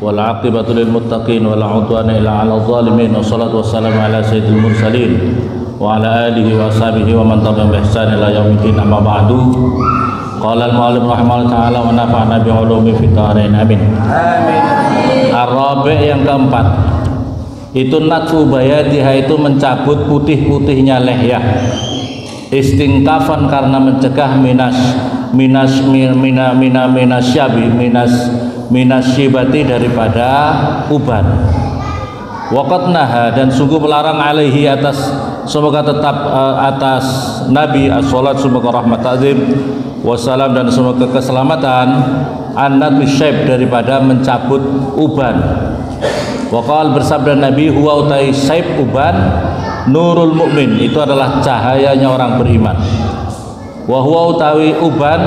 wal aqibatu lil muttaqin wala udwana illa 'alal zalimin. Wassalatu wassalamu ala sayyidil mursalin wa ala alihi wa sahbihi wa man tabi'ahum bi ihsan ila yaumiddin. Amma ba'du. Qala al-mu'allif rahimahullah ta'ala wa nafa'ana bi 'ulumi fid dharain. Amin. Amin. Ar-rabi' yang keempat, itu natfu bayadiha, itu mencabut putih-putihnya lehyah, istingkafan karena mencegah minasyibati daripada uban. Waqad naha, dan sungguh melarang alaihi atas, semoga tetap atas Nabi as-salat semoga rahmat azim wassalam dan semoga keselamatan, an-natfi syaib, daripada mencabut uban. Waqal, bersabda Nabi, huwa utai syaib uban, nurul mukmin, itu adalah cahayanya orang beriman. Wa huwa utawi uban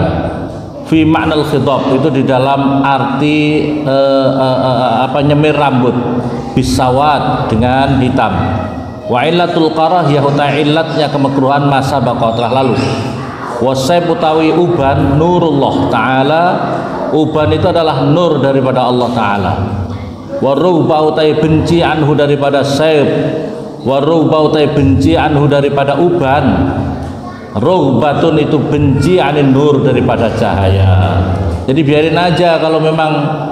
fi ma'nal khitab, itu di dalam arti nyemir rambut, bisawat, dengan hitam. Wa illatul qarahiyah, utai illatnya kemekruhan masa baqa, telah lalu. Wa syaib utawi uban nurullah ta'ala, uban itu adalah nur daripada Allah ta'ala. Wa ruhba utai benci anhu daripada syaib, wa ruhba utai benci anhu daripada uban. Ruhbatun itu benci anin nur, daripada cahaya. Jadi biarin aja, kalau memang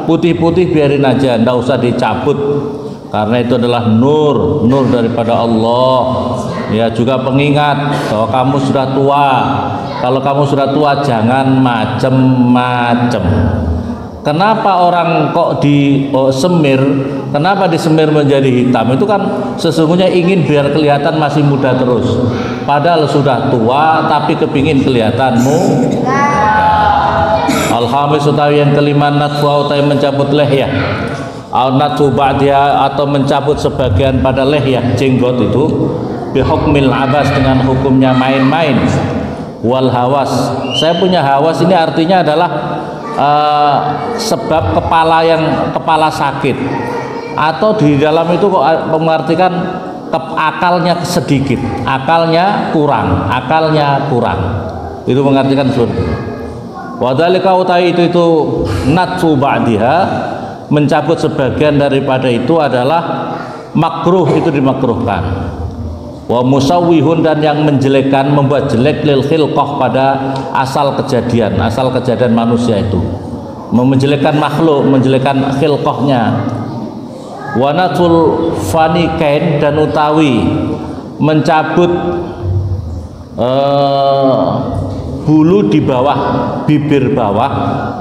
putih-putih biarin aja, ndak usah dicabut, karena itu adalah nur, nur daripada Allah. Ya, juga pengingat bahwa kamu sudah tua. Kalau kamu sudah tua jangan macem-macem. Kenapa orang kok disemir? Kenapa disemir menjadi hitam? Itu kan sesungguhnya ingin biar kelihatan masih muda terus. Padahal sudah tua tapi kepingin kelihatan muda. Al-khamis utawi yang kelima, natfu utawi mencabut lehyah. Al-natfu ba'diha, atau mencabut sebagian pada lehyah, jenggot itu, bihukmil abas, dengan hukumnya main-main. Wal hawas, saya punya hawas ini artinya adalah sebab kepala sakit, atau di dalam itu kok mengartikan akalnya sedikit, akalnya kurang, itu mengartikan seperti itu. Wadhalika utai itu natfu ba'diha, mencabut sebagian daripada itu adalah makruh, itu dimakruhkan. Wa musawwihun, dan yang menjelekkan, membuat jelek, lil khilqah, pada asal kejadian manusia itu, menjelekkan makhluk, menjelekkan khilqahnya. Wa natul fanikain, dan utawi mencabut bulu di bawah bibir bawah,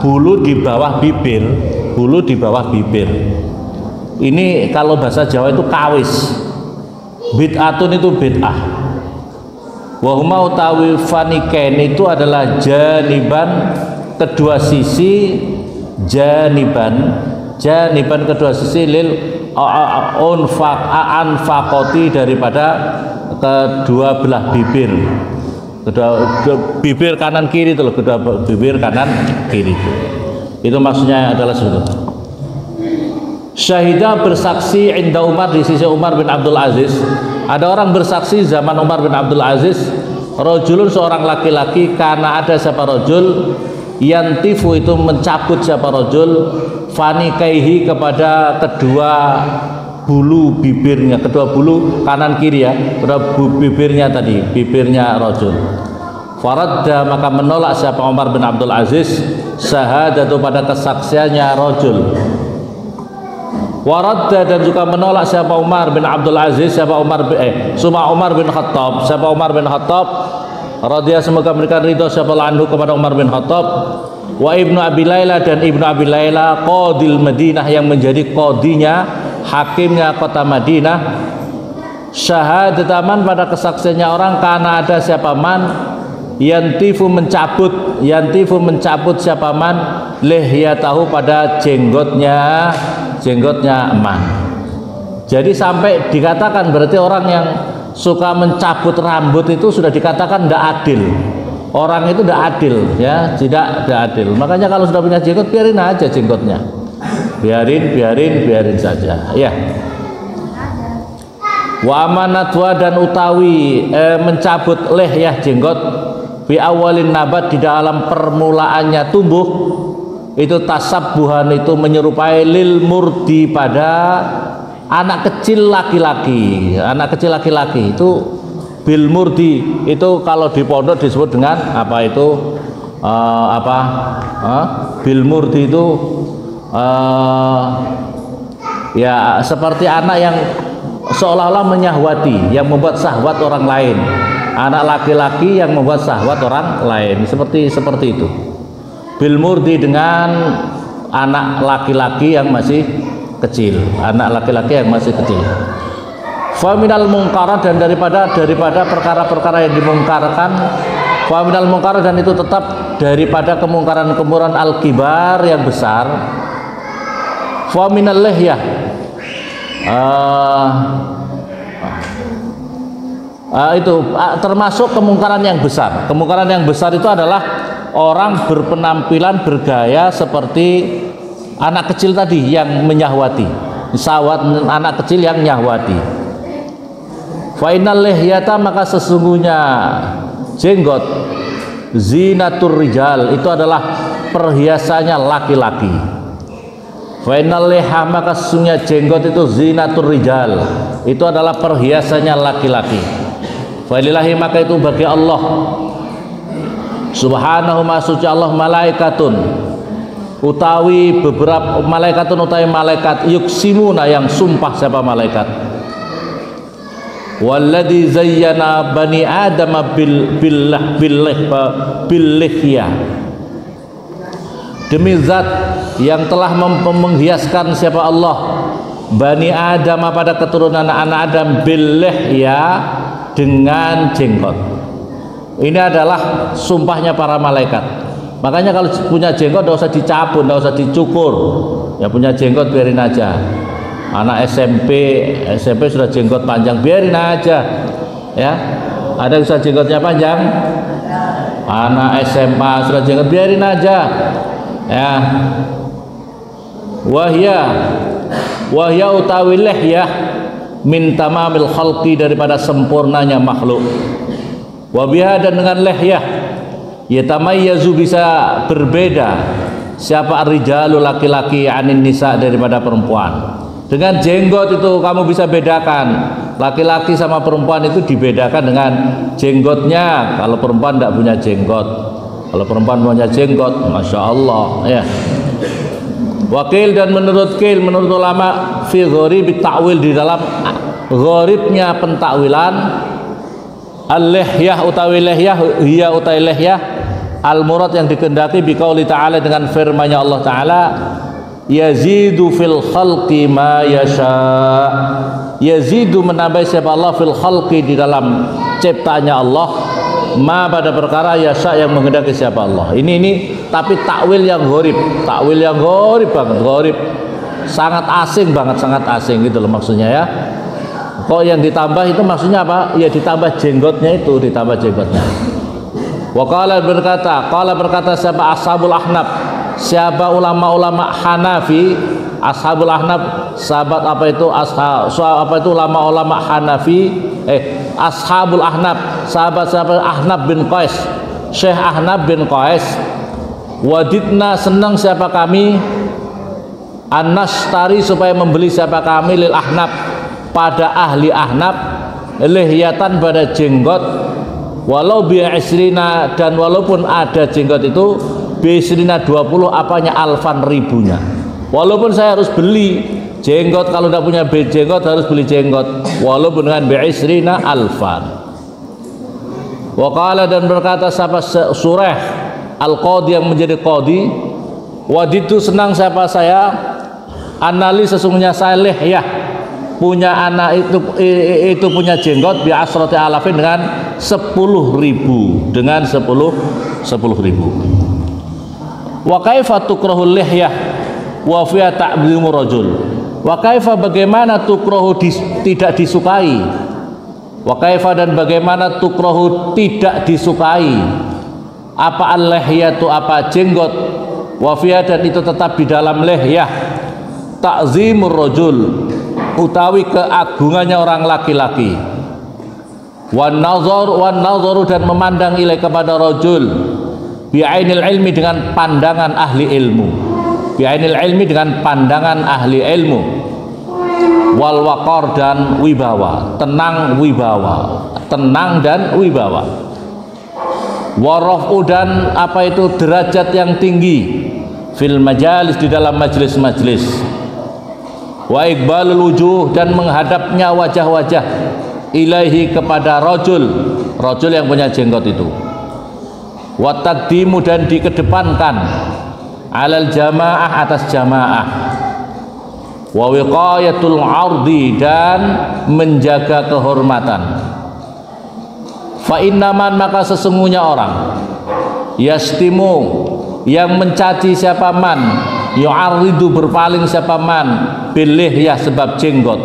bulu di bawah bibir. Ini kalau bahasa Jawa itu kawis. Bid'atun itu bid'ah. Wa huma utawi fanikain itu adalah janiban, kedua sisi, janiban kedua sisi, lil anfaqoti, daripada kedua belah bibir, bibir kanan kiri itu loh, kedua bibir kanan kiri itu maksudnya adalah seperti. Syahidah, bersaksi, inda Umar, di sisi Umar bin Abdul Aziz. Ada orang bersaksi zaman Umar bin Abdul Aziz, rojulun, seorang laki-laki, karena ada siapa rojul, yantifu, itu mencabut siapa rojul, fanikaihi, kepada kedua bulu bibirnya, kedua bulu kanan kiri ya, kedua bibirnya tadi, bibirnya rojul. Faradda, maka menolak siapa Umar bin Abdul Aziz, syahadatu, pada kesaksiannya rojul. Waradda, dan juga menolak siapa Umar bin Abdul Aziz, Umar bin Khattab, radhiyallahu, semoga memberikan ridho siapa anhu, kepada Umar bin Khattab. Wa ibnu Abi Laila, dan ibnu Abi Laila, qadil Madinah, yang menjadi qadinya, hakimnya kota Madinah. Syahadataman, pada kesaksiannya orang, karena ada siapa man, yantifu mencabut siapa man, lihyatahu, pada jenggotnya eman. Jadi sampai dikatakan berarti orang yang suka mencabut rambut itu sudah dikatakan tidak adil. Orang itu tidak adil, ya, tidak adil. Makanya kalau sudah punya jenggot, biarin aja jenggotnya, biarin saja, ya. Wa amanatwa, dan utawi mencabut lehyah jenggot, bi awalin nabat, di dalam permulaannya tumbuh, itu tasabbuhan itu menyerupai lil murdi pada anak kecil laki-laki. Anak kecil laki-laki itu bil murdi itu kalau di pondok disebut dengan apa itu bil murdi itu ya seperti anak yang seolah-olah menyahwati, yang membuat syahwat orang lain. Anak laki-laki yang membuat syahwat orang lain, seperti itu. Bil murdi dengan anak laki-laki yang masih kecil, anak laki-laki yang masih kecil. Fa minal mungkarat, dan daripada perkara-perkara yang dimungkarkan, fa minal mungkarat, dan itu tetap daripada kemungkaran-kemungkaran al-kibar yang besar. Fa minal lihyah, itu termasuk kemungkaran yang besar. Kemungkaran yang besar itu adalah orang berpenampilan bergaya seperti anak kecil tadi yang menyahwati, syahwat anak kecil yang menyahwati. Fa innal lihyata, maka sesungguhnya jenggot, zinatur rijal, itu adalah perhiasannya laki-laki. Fa innal liha, maka sesungguhnya jenggot itu zinatur rijal, itu adalah perhiasannya laki-laki. Fa lillahi, maka itu bagi Allah Subhanahu ma suci Allah, malaikatun utawi beberapa malaikatun utawi malaikat, yuksimuna yang sumpah. Siapa malaikat? Walladzi zayyana bani adam billihya, demi zat yang telah menghiaskan siapa Allah bani adam pada keturunan anak Adam billihya, dengan jenggot. Ini adalah sumpahnya para malaikat. Makanya kalau punya jenggot tidak usah dicabut, tidak usah dicukur. Ya punya jenggot biarin aja. Anak SMP sudah jenggot panjang, biarin aja. Ya, ada yang sudah jenggotnya panjang. Anak SMA sudah jenggot, biarin aja. Ya. Wahya utawi lihyah min tamamil khalqi, daripada sempurnanya makhluk. Wabiha, dan dengan lihyah yatamayyazu, bisa berbeda siapa ar-rijalu, laki-laki, anin nisa, daripada perempuan. Dengan jenggot itu kamu bisa bedakan laki-laki sama perempuan, itu dibedakan dengan jenggotnya. Kalau perempuan tidak punya jenggot, kalau perempuan punya jenggot, masya Allah ya. Wakil, dan menurut ulama fi ghorib ta'wil, di dalam ghoribnya pentakwilan, al-lihyah utawi lihyah, hiya utawi lihyah, al-murad yang dikehendaki biqauli ta'ala, dengan firman-Nya Allah Ta'ala, yazidu fil khalqi ma yasha, yazidu menambah siapa Allah fil khalqi, di dalam ciptanya Allah, ma pada perkara yasha yang menghendaki siapa Allah. Ini tapi takwil yang gharib banget, gharib, sangat asing banget, sangat asing gitu loh maksudnya ya. Kok yang ditambah itu maksudnya apa? Ya ditambah jenggotnya itu, ditambah jenggotnya. Qala berkata siapa ashabul ahnaf, siapa ulama-ulama Hanafi, ashabul ahnaf, sahabat apa itu ulama-ulama Hanafi, ashabul ahnaf, sahabat Ahnaf bin Qais, Syekh Ahnaf bin Qais. Wadidna, senang siapa kami, annastari, supaya membeli siapa kami, lil ahnaf, pada ahli ahnaf, lihyatan, pada jenggot, walau bi'isrina, dan walaupun ada jenggot itu bi'isrina 20 apanya, alfan, ribunya. Walaupun saya harus beli jenggot, kalau tidak punya jenggot harus beli jenggot, walaupun dengan bi'isrina alfan. Waqala, dan berkata siapa Surah al-Qadi, yang menjadi qadi, waditu, senang siapa saya, anali, sesungguhnya saya lihyah, punya anak itu punya jenggot, bi asrati alafin, dengan 10.000, dengan 10.000. Wa kaifa tukrahul lihyah wa fiha ta'zimu rajul, wa kaifa, bagaimana tukrahu, tidak disukai, wa kaifa, dan bagaimana tukrahu, tidak disukai, apa al-lihyatu, apa jenggot, wa fiha, dan itu tetap di dalam lihyah, ta'zimur rajul, utawi keagungannya orang laki-laki, wan nazaru, dan memandang ilai kepada rajul, bi'ainil ilmi, dengan pandangan ahli ilmu. bi'ainil ilmi dengan pandangan ahli ilmu, wal waqar dan wibawa, tenang dan wibawa, warafu dan apa itu derajat yang tinggi, fil majalis di dalam majlis-majlis, wa iqbalul wujuh dan menghadapnya wajah-wajah, ilaihi kepada rajul yang punya jenggot itu, wa taqdimu dan dikedepankan, alal jamaah atas jamaah, wa wiqayatul ardi dan menjaga kehormatan. Fa innaman maka sesungguhnya orang yastimu yang mencaci siapa man, yu'arridu berpaling siapa man, bilih ya sebab jenggot.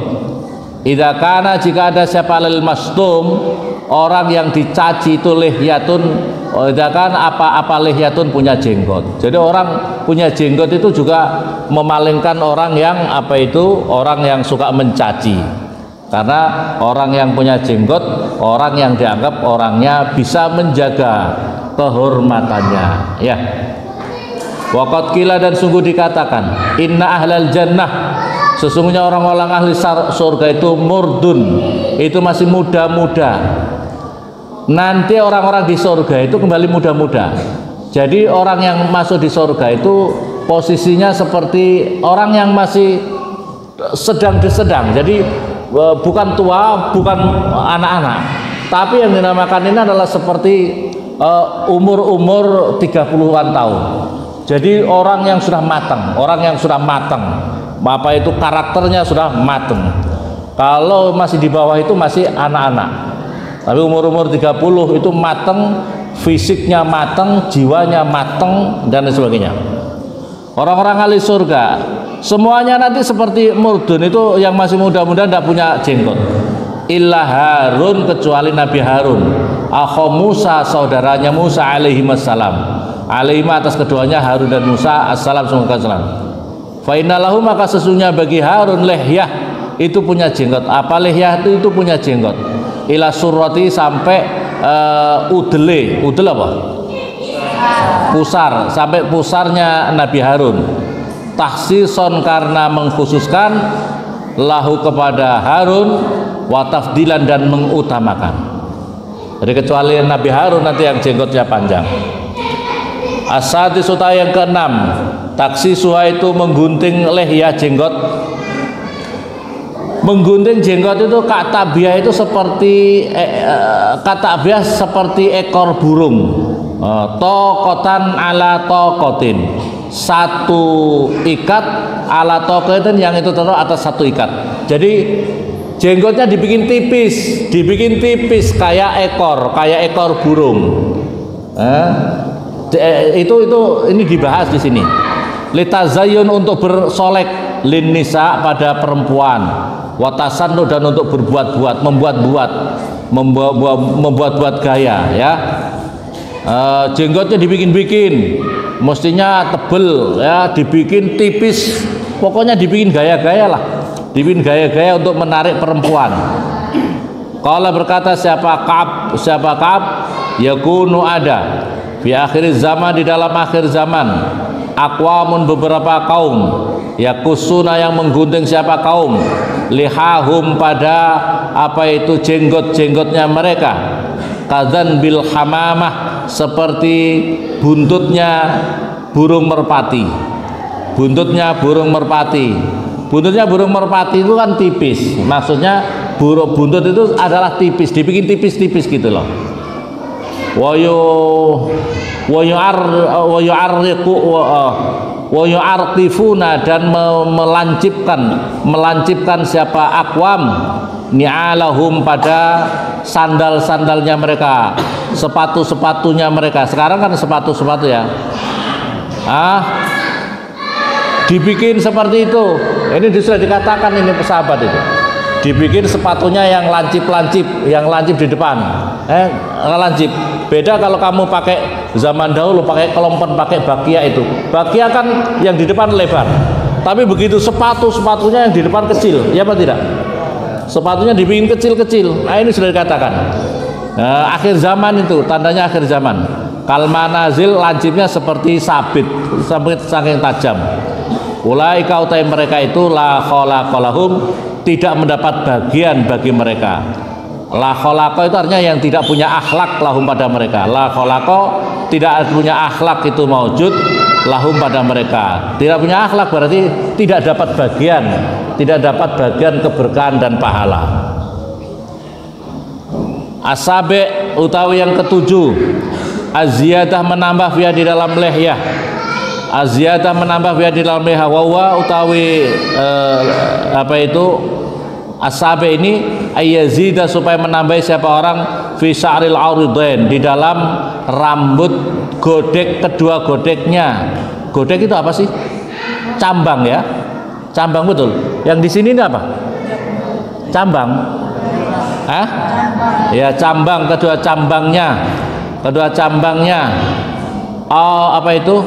Idza kana jika ada siapa lil mastum, orang yang dicaci itu lihyatun, idza kana apa lihyatun punya jenggot. Jadi orang punya jenggot itu juga memalingkan orang yang apa itu, orang yang suka mencaci. Karena orang yang punya jenggot, orang yang dianggap orangnya bisa menjaga kehormatannya, ya. Waqad qila dan sungguh dikatakan, inna ahlal jannah, sesungguhnya orang-orang ahli surga itu murdun, itu masih muda-muda. Nanti orang-orang di surga itu kembali muda-muda. Jadi orang yang masuk di surga itu posisinya seperti orang yang masih sedang. Jadi bukan tua, bukan anak-anak, tapi yang dinamakan ini adalah seperti umur 30-an tahun. Jadi orang yang sudah matang, apa itu karakternya sudah matang. Kalau masih di bawah itu masih anak-anak, tapi umur 30 itu matang, fisiknya matang, jiwanya matang dan sebagainya. Orang-orang ahli surga semuanya nanti seperti murdun, itu yang masih muda-muda tidak punya jenggot. Illa Harun, kecuali Nabi Harun, akhu Musa, saudaranya Musa alaihi wassalam, alaihi atas keduanya Harun dan Musa assalam semoga salam. Fa innalahu maka sesungguhnya bagi Harun lihyah, itu punya jenggot. Apa lihyah itu punya jenggot. Ila surrati sampai udel apa? Pusar, sampai pusarnya Nabi Harun. Takhsison karena mengkhususkan, lahu kepada Harun, wa tafdilan dan mengutamakan. Jadi kecuali Nabi Harun nanti yang jenggotnya panjang. As-sadis yang keenam, taksisuha itu menggunting lehya jenggot. Menggunting jenggot itu katabiah itu seperti katabiah seperti ekor burung. Tokotan ala tokotin, satu ikat ala tokotin yang itu taruh atas satu ikat. Jadi jenggotnya dibikin tipis kayak ekor burung. Itu ini dibahas di sini. Litazayun untuk bersolek, lin nisa pada perempuan, watasannu dan untuk membuat gaya, ya. Jenggotnya dibikin, mestinya tebel, ya, dibikin tipis, pokoknya dibikin gaya-gaya lah, dibikin gaya-gaya untuk menarik perempuan. Kalau berkata siapa Ka'ab, yakunu ada di akhir zaman, di dalam akhir zaman, aqwamun beberapa kaum, yakusuna yang menggunting siapa kaum, lihahum pada apa itu jenggot-jenggotnya mereka, kadzan bil hamamah seperti buntutnya burung merpati. Buntutnya burung merpati itu kan tipis, maksudnya buntut itu adalah tipis, dibikin tipis gitu loh. Wayu'artifuna dan melancipkan siapa akwam ni'alahum pada sandal-sandalnya mereka, sepatu-sepatunya mereka. Sekarang kan sepatu ya, dibikin seperti itu. Ini sudah dikatakan ini pesahabat itu, dibikin sepatunya yang lancip di depan, lancip. Beda kalau kamu pakai zaman dahulu pakai kelompen, pakai bakia itu. Bakia kan yang di depan lebar, tapi begitu sepatunya yang di depan kecil, ya apa tidak? Sepatunya dibikin kecil-kecil. Nah, ini sudah dikatakan. Akhir zaman itu, tandanya akhir zaman. Kalmanazil, lancipnya seperti sabit, saking tajam. Ulaika utai mereka itu la khalaqa lahum, tidak mendapat bagian bagi mereka. La khalaqa itu artinya yang tidak punya akhlak lahum pada mereka. La khalaqa tidak punya akhlak itu maujud lahum pada mereka. Tidak punya akhlak berarti tidak dapat bagian, tidak dapat bagian keberkahan dan pahala. Asabe utawi yang ketujuh, aziyadah menambah via di dalam lehyah. Aziyadah menambah via di dalam lehyah. Wawa utawi apa itu asabe ini ayazida supaya menambah siapa orang fi sya'ril auridain, di dalam rambut godek kedua godeknya. Godek itu apa sih? Cambang ya, cambang betul. Yang di sini ini apa? Cambang. Hah? Ya, cambang, kedua cambangnya. Kedua cambangnya. Oh, apa itu?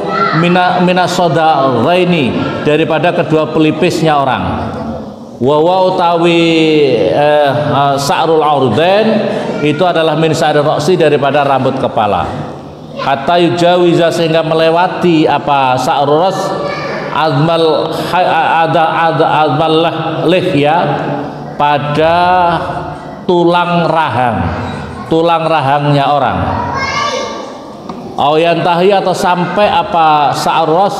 Minasoda ghaini, daripada kedua pelipisnya orang. Wa utawi sa'rul aurdain itu adalah min sa'ri ra'si, daripada rambut kepala. Hatta yujawiza, sehingga melewati apa sa'rul ras azmal lihya, pada tulang rahangnya orang. Ayantahi, atau sampai apa sa'rul ras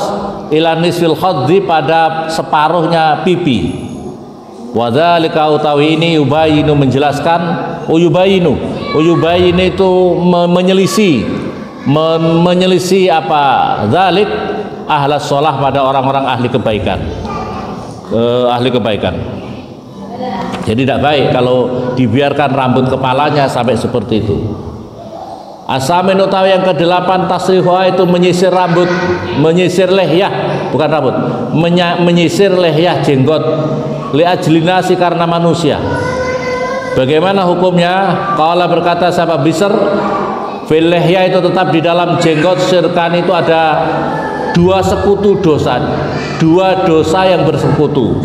ila nisfil khaddi, pada separuhnya pipi. Wadzalika utawi ini yubayinu menjelaskan, uyubayinu itu menyelisih apa dzalik ahlas sholah, pada orang-orang ahli kebaikan. Jadi tidak baik kalau dibiarkan rambut kepalanya sampai seperti itu. Asamin utawi yang ke-8, tasrihuha itu menyisir rambut, menyisir lehyah, bukan rambut, menyisir lehyah jenggot, liajlinasi, karena manusia. Bagaimana hukumnya? Qala, berkata sahabat Bisr, fil lehyah itu tetap di dalam jenggot syirkan, itu ada dua sekutu dosa, dua dosa yang bersekutu.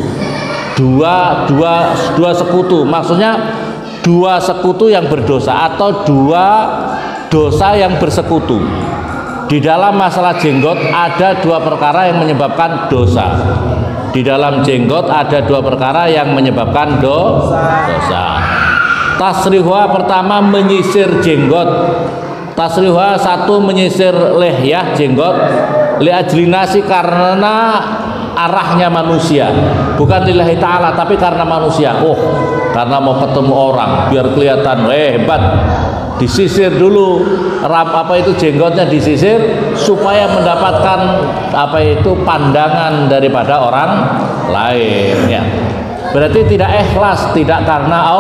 Dua sekutu, maksudnya dua sekutu yang berdosa, atau dua dosa yang bersekutu. Di dalam masalah jenggot ada dua perkara yang menyebabkan dosa. Di dalam jenggot ada dua perkara yang menyebabkan dosa. Tasrihuha, pertama menyisir jenggot. Tasrihuha, satu menyisir lehyah jenggot, liajlinasi, karena arahnya manusia, bukan lillahi ta'ala, tapi karena manusia. Karena mau ketemu orang biar kelihatan hebat, disisir dulu apa itu jenggotnya, disisir supaya mendapatkan apa itu pandangan daripada orang lain ya. Berarti tidak ikhlas, tidak karena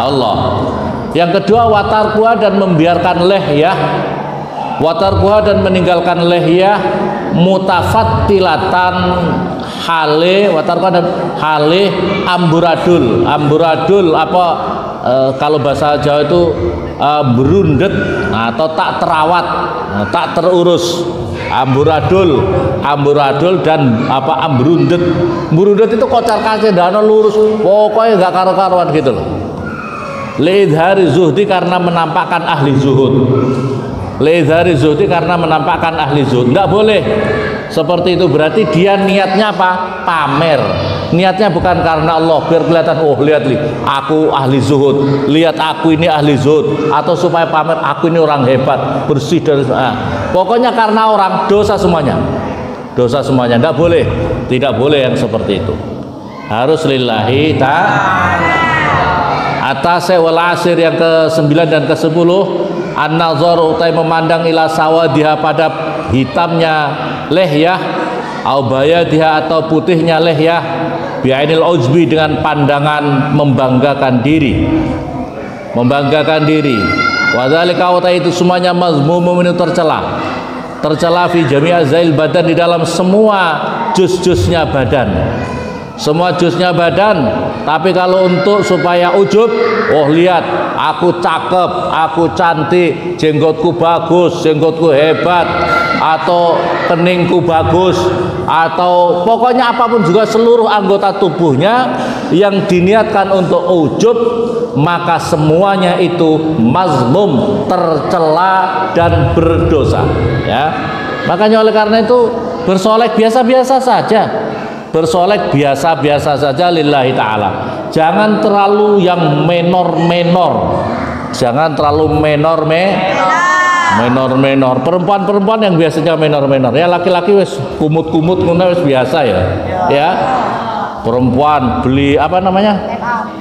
Allah. Yang kedua, watarkuha, dan membiarkan lehyah, watarkuha, dan meninggalkan lehyah, mutafattilatan, hale, watarkuha, dan hale amburadul apa kalau bahasa Jawa itu berundet, atau tak terawat, tak terurus. Amburadul dan apa ambrundet. Burundet itu kocar-kacir, dana lurus, pokoknya nggak karu-karuan gitu loh. Lidhari zuhdi, karena menampakkan ahli zuhud. Lidhari zuhdi, karena menampakkan ahli zuhud. Nggak boleh seperti itu. Berarti dia niatnya apa? Pamer. Niatnya bukan karena Allah, biar kelihatan, lihat nih, aku ahli zuhud, lihat aku ini ahli zuhud, atau supaya pamer aku ini orang hebat, bersih dari pokoknya karena orang, dosa semuanya. Tidak boleh yang seperti itu. Harus lillahi ta'ala. Atas wal asir, yang ke-9 dan ke-10, an-nazar utai memandang ila sawadiha, pada hitamnya lehyah, au bayadiha, atau putihnya lehyah, bi'ainil ujbi, dengan pandangan membanggakan diri. Wadzalika utai itu semuanya mazmumun, itu tercela fi jami'a zail badan, di dalam semua juz-juznya badan. Tapi kalau untuk supaya ujub, lihat aku cakep, aku cantik, jenggotku bagus, jenggotku hebat, atau keningku bagus, atau pokoknya apapun juga, seluruh anggota tubuhnya yang diniatkan untuk ujub, maka semuanya itu mazmum, tercela dan berdosa ya. Makanya oleh karena itu bersolek biasa-biasa saja, bersolek biasa-biasa saja lillahi ta'ala. Jangan terlalu yang menor-menor, jangan terlalu menor-menor. Perempuan-perempuan yang biasanya menor-menor, ya laki-laki wis kumut-kumut ngono wis biasa ya. Ya. Perempuan beli apa namanya?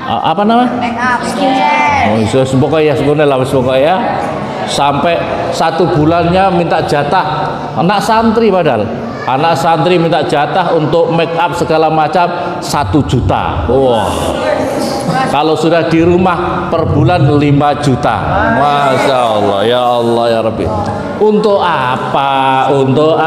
Apa nama? Make up, skincare. Oh, pokoknya sebenarnya lah pokoknya sampai 1 bulannya minta jatah. Anak santri padahal. Anak santri minta jatah untuk make up segala macam 1 juta. Wah. Kalau sudah di rumah per bulan 5 juta. Masya Allah, ya Allah ya Rabbi. Untuk apa? Untuk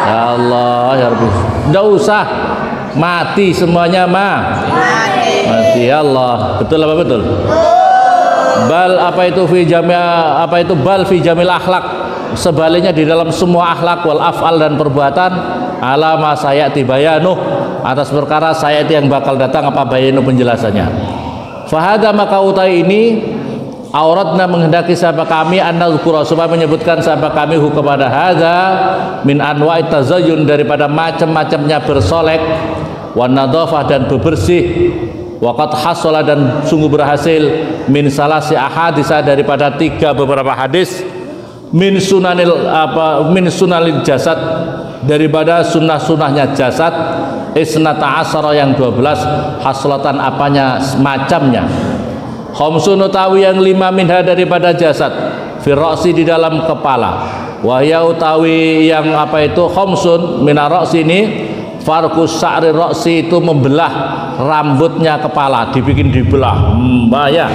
ya Allah ya Rabbi. Tidak usah. Mati semuanya mati ya Allah. Betul apa betul? Bal apa itu fi jamil akhlak, sebaliknya di dalam semua akhlak wal af'al dan perbuatan alama sayati bayanuh, atas perkara sayati yang bakal datang apa bayanu penjelasannya. Fahada maka utai ini auratna menghendaki sahabat kami an-nazkura supaya menyebutkan sahabat kami kepada hadza min anwa'i tazayyun, daripada macam-macamnya bersolek, wan nadhafah dan bebersih, waqad hasala dan sungguh berhasil min salasi ahadisa daripada 3 beberapa hadis, min sunanil jasad daripada sunnah-sunnahnya jasad, isnata asara yang 12 haslatan apanya macamnya, khamsun utawi yang 5 minha daripada jasad, firroksi di dalam kepala, wahya utawi yang apa itu khamsun minarroksi ini farkus sa'ri roksi itu membelah rambutnya kepala, dibikin dibelah ya.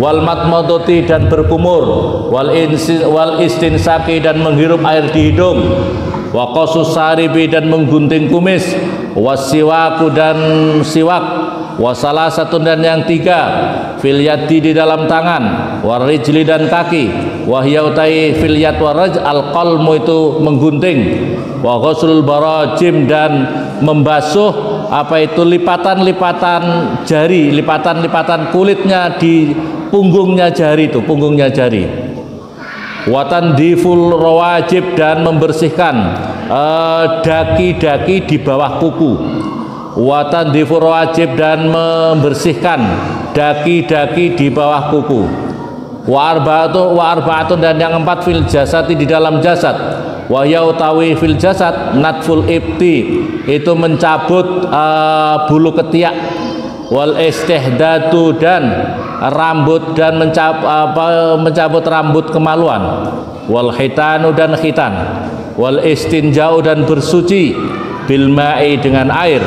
Wal matmadoti dan berkumur, wal istinsaki dan menghirup air di hidung, wa qasus saribi dan menggunting kumis, wasiwaku dan siwak, wasalasatun dan yang 3 fil yadi di dalam tangan, warijli dan kaki, wahyautai fil yad waraj al qalmu itu menggunting, wa ghuslul barajim dan membasuh apa itu lipatan-lipatan jari, lipatan-lipatan kulitnya di punggungnya jari itu, punggungnya jari. Watan diful rawajib dan membersihkan daki-daki di bawah kuku. Watan diful rawajib dan membersihkan daki-daki di bawah kuku. Wa arba'atun dan yang 4 fil jasad di dalam jasad. Wa yautawi fil jasad natful ibti itu mencabut bulu ketiak, wal istihdatu dan rambut dan mencabut rambut kemaluan, wal khitanu dan khitan, wal istinjau dan bersuci bil ma'i dengan air.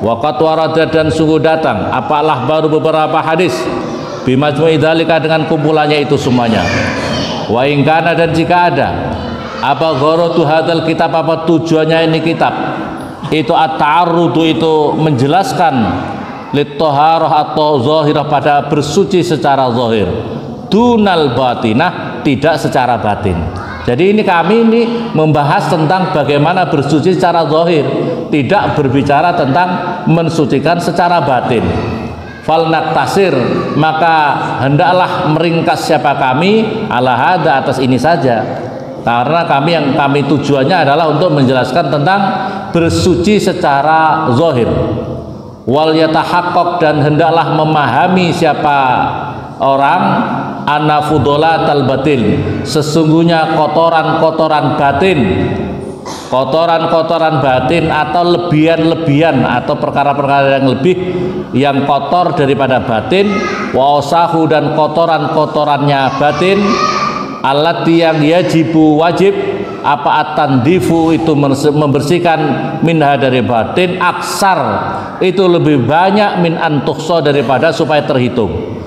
Waqat warada dan sungguh datang apalah baru beberapa hadis bimajmu'i dzalika dengan kumpulannya itu semuanya. Wa in kana dan jika ada apa gharatu hadzal kitab, apa tujuannya ini kitab itu at-ta'arrudu itu menjelaskan lit-taharah atau zahirah pada bersuci secara zahir, dunal batinah tidak secara batin. Jadi ini kami ini membahas tentang bagaimana bersuci secara zahir, tidak berbicara tentang mensucikan secara batin. Fal naktasir, maka hendaklah meringkas siapa kami ala hada atas ini saja, karena kami tujuannya adalah untuk menjelaskan tentang bersuci secara zahir. Wal yatahaqqaq dan hendaklah memahami siapa orang anna fudolatal batin, sesungguhnya kotoran-kotoran batin atau lebihan-lebihan atau perkara-perkara yang lebih yang kotor daripada batin, wa usahu dan kotoran-kotorannya batin, allati yang wajib apa at-tandifu itu membersihkan minha dari batin, aksar itu lebih banyak min antukhso daripada supaya terhitung.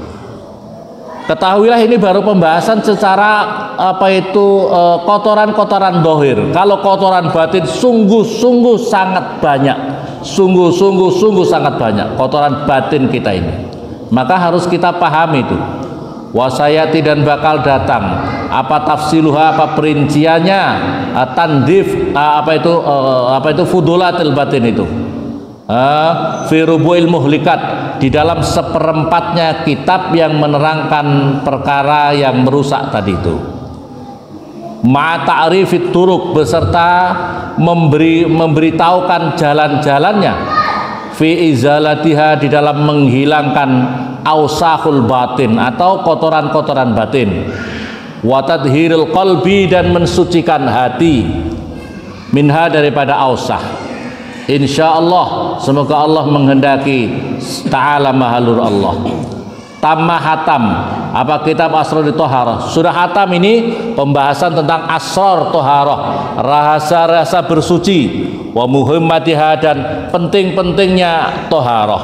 Ketahuilah ini baru pembahasan secara apa itu kotoran-kotoran dohir. Kalau kotoran batin sungguh-sungguh sangat banyak, sungguh-sungguh sangat banyak kotoran batin kita ini. Maka harus kita pahami itu. Wasayati dan bakal datang apa tafsiluha, apa perinciannya, tandif apa itu fudulatil batin itu, fi rubu'il muhlikat di dalam seperempatnya kitab yang menerangkan perkara yang merusak tadi itu. ma ta'rifit turuk, beserta memberitahukan jalan-jalannya, fi izalatiha, di dalam menghilangkan ausahul batin atau kotoran-kotoran batin, wa tadhiril qalbi, dan mensucikan hati, minha, daripada ausah. Insyaallah, semoga Allah menghendaki, ta'ala mahalur Allah. Tamma hatam, apa kitab Asrar Toharah. Sudah hatam ini pembahasan tentang asrar toharah, rahasia-rahasia bersuci, wa muhimmatiha, dan penting-pentingnya toharah.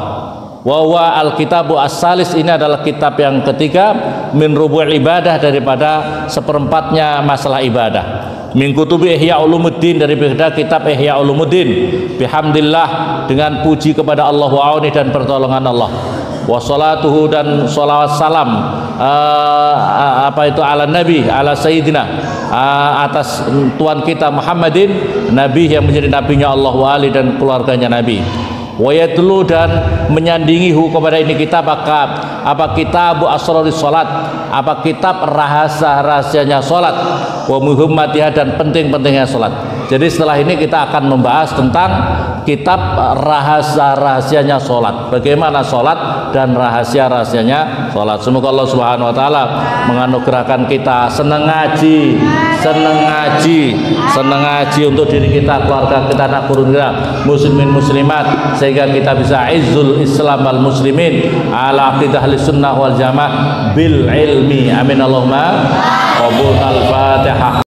Wa huwa al-kitabu as-salis, ini adalah kitab yang ketiga, min rubu' ibadah, daripada seperempatnya masalah ibadah. Min kutubi Ihya Ulumuddin, daripada kitab Ihya Ulumuddin. Bihamdillah, dengan puji kepada Allah, wa auni, dan pertolongan Allah. Wa salatuhu, dan salawat salam ala nabi, ala sayyidina, atas tuan kita Muhammadin, nabi yang menjadi nabinya Allah, wa ali, dan keluarganya nabi. Wa yatlu, dan menyandingihu, kepada ini kitab apa kitab asraris salat, apa kitab rahasianya salat, wa muhimmatiha, dan penting-pentingnya salat. Jadi setelah ini kita akan membahas tentang kitab rahasia-rahasianya salat, bagaimana salat dan rahasia-rahasianya salat. Semoga Allah Subhanahu wa taala menganugerahkan kita senang ngaji untuk diri kita, keluarga kita, anak turun kita, muslimin muslimat, sehingga kita bisa izzul Islam wal muslimin ala aqidah ahlis sunnah wal jamaah bil ilmi. Amin Allahumma. Qabul al-Fatihah.